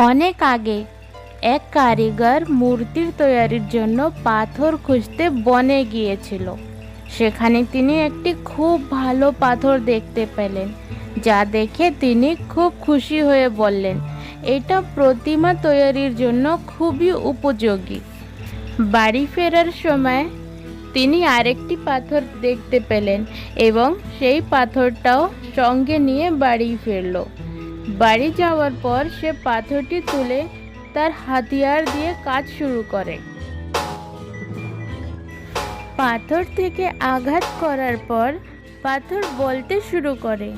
অনেক আগে এক কারিগর মূর্তির তৈরির জন্য পাথর খুঁজতে বনে গিয়েছিল। সেখানে তিনি একটি খুব ভালো পাথর দেখতে পেলেন, যা দেখে তিনি খুব খুশি হয়ে বললেন, এটা প্রতিমা তৈরির জন্য খুবই উপযোগী। বাড়ি ফেরার সময় তিনি আরেকটি পাথর দেখতে পেলেন এবং সেই পাথরটাও সঙ্গে নিয়ে বাড়ি ফিরল। বাড়ি যাওয়ার পর সে পাথরটি তুলে তার হাতিয়ার দিয়ে কাজ শুরু করে। পাথর থেকে আঘাত করার পর পাথর বলতে শুরু করে,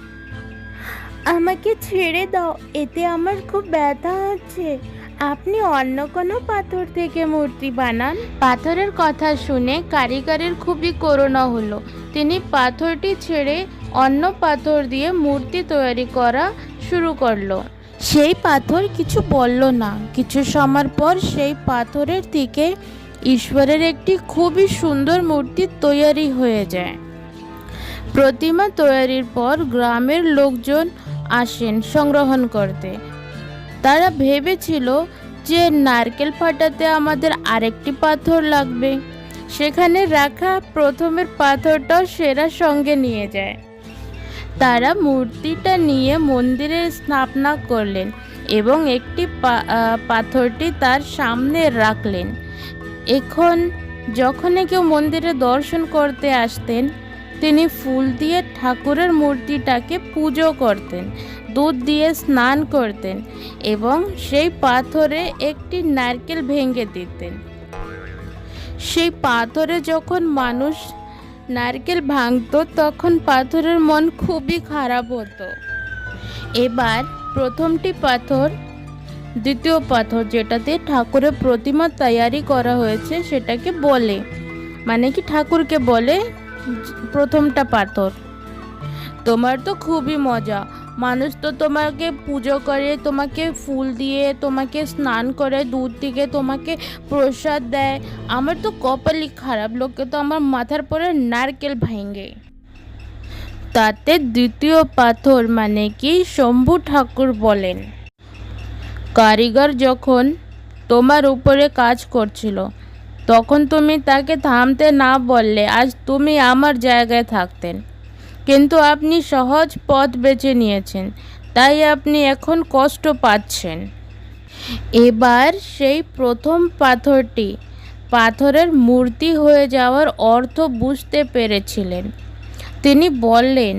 আমাকে ছেড়ে দাও, এতে আমার খুব ব্যথা হচ্ছে, আপনি অন্য কোনো পাথর থেকে মূর্তি বানান। পাথরের কথা শুনে কারিগরের খুবই করুণা হলো। তিনি পাথরটি ছেড়ে অন্য পাথর দিয়ে মূর্তি তৈরি করা শুরু করলো। সেই পাথর কিছু বলল না। কিছু সময় পর সেই পাথরের থেকে ঈশ্বরের একটি খুবই সুন্দর মূর্তি তৈরি হয়ে যায়। প্রতিমা তৈরির পর গ্রামের লোকজন আসেন সংগ্রহণ করতে। তারা ভেবেছিল যে নারকেল ফাটাতে আমাদের আরেকটি পাথর লাগবে। সেখানে রাখা প্রথমের পাথরটাও সেরা সঙ্গে নিয়ে যায়। তারা মূর্তিটা নিয়ে মন্দিরে স্থাপনা করলেন এবং একটি পাথরটি তার সামনে রাখলেন। এখন যখন কেউ মন্দিরে দর্শন করতে আসতেন, তিনি ফুল দিয়ে ঠাকুরের মূর্তিটাকে পুজো করতেন, দুধ দিয়ে স্নান করতেন এবং সেই পাথরে একটি নারকেল ভেঙে দিতেন। সেই পাথরে যখন মানুষ নারকেল ভাঙতো তখন পাথরের মন খুবই খারাপ হতো। এবার প্রথমটি পাথর দ্বিতীয় পাথর যেটাতে ঠাকুরের প্রতিমা তৈরি করা হয়েছে সেটাকে বলে, মানে কি ঠাকুরকে বলে, প্রথমটা পাথর, তোমার তো খুবই মজা, মানুষ তো তোমাকে পুজো করে, তোমাকে ফুল দিয়ে, তোমাকে স্নান করে, দুধ থেকে তোমাকে প্রসাদ দেয়, আমার তো কপালই খারাপ, লোকে তো আমার মাথার পরে নারকেল ভাঙে। তাতে দ্বিতীয় পাথর মানে কি শম্ভু ঠাকুর বলেন, কারিগর যখন তোমার উপরে কাজ করছিল তখন তুমি তাকে থামতে না বললে আজ তুমি আমার জায়গায় থাকতেন, কিন্তু আপনি সহজ পথ বেছে নিয়েছেন, তাই আপনি এখন কষ্ট পাচ্ছেন। এবার সেই প্রথম পাথরটি পাথরের মূর্তি হয়ে যাওয়ার অর্থ বুঝতে পেরেছিলেন। তিনি বললেন,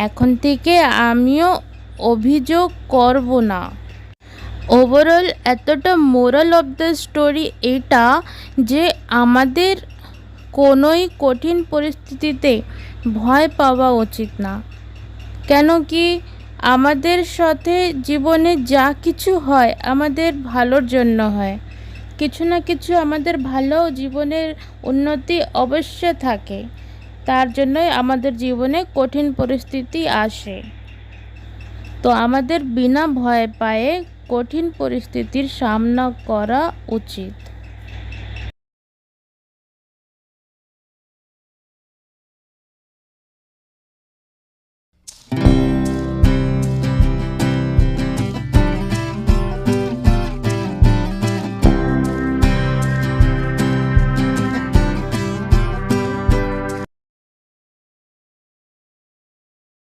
এখন থেকে আমিও অভিযোগ করব না। ওভারঅল এতটা মোরাল অফ দ্য স্টোরি এটা যে আমাদের কোনোই কঠিন পরিস্থিতিতে ভয় পাওয়া উচিত না। কেন কি আমাদের সাথে জীবনে যা কিছু হয় আমাদের ভালোর জন্য হয়, কিছু না কিছু আমাদের ভালো জীবনের উন্নতি অবশ্যই থাকে, তার জন্যই আমাদের জীবনে কঠিন পরিস্থিতি আসে। তো আমাদের বিনা ভয় পায়ে কঠিন পরিস্থিতির সামনা করা উচিত।